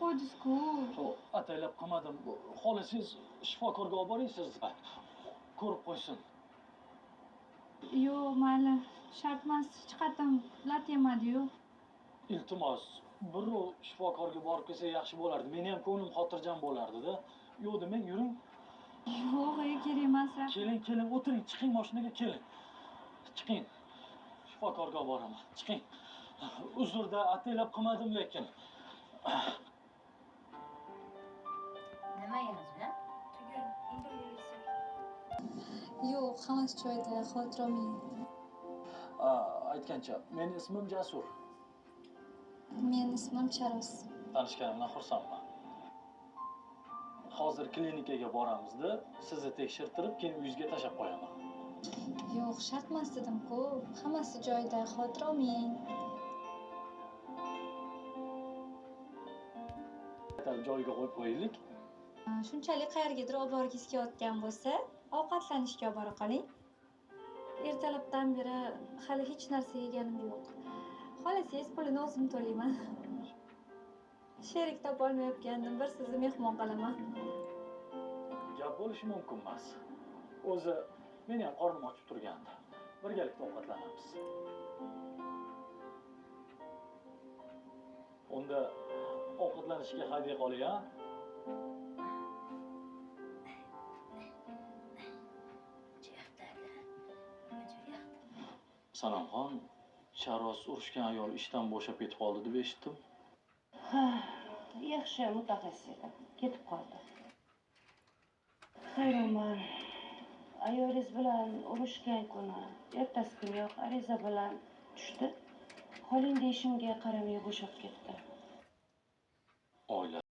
qo'ydingiz-ku. Ataylab qilmadim. Xohlasangiz shifokorga olib boring sizni. Ko'rib qo'ysin. Yo'q, mayli. Shart emas, hech qatim lat yemadi-yu. Iltimos, birrov shifokorga borib kelsa yaxshi bo'lardi. Meni ham ko'nglim xotirjam bo'lardi-da. Yo'q demang, yuring. Yo'q, kerak emas. Keling, o'tiring, chiqing mashinaga keling. Chiqing. Shifokorga olib boraman. Chiqing. Uzrda ataylab qilmadim lekin. Nima yozgan? Tugun, intervyusi. Yo'q, hammasi joyida, xavotir olmang. Aytgancha, meni ismim Jasur. Meni ismim Charos. Tanishganimdan xursandman. Hozir klinikaga boramiz-da, sizni tekshirtirib, keyin uyingizga tashlab qo'yaman. Yo'q, shart emas dedim-ku. Hammasi joyida, xavotir olmang. Joyiga qo'yib qo'yaylik. Shunchalik qayergadir olib borgisi kelayotgan bo'lsa, ovqatlanishga olib bora qoling. Ertalabdan beri hali hech narsa yeganim yo'q. Xohlasangiz pulini o'zim to'layman. Sherik topolmayotgandim, bir sizni mehmon qilaman. Gap bo'lishi mumkin emas. O'zi meni ham qornim ochib turgandi. Birgalikda ovqatlanamiz. Unda ovqatlanishga hadya qoling, ha? Salomxon, Charos urushgan ayol ishdan bo'shab ketib qoldi deb eshitdim. Yaxshi mutaxassis edi. Ketib qoldi. Hayronman. Ayolingiz bilan urushgan kuni, ertasi kuniyoq ariza bilan tushdi. Qoling deyishimga qaramay bo'shab ketdi.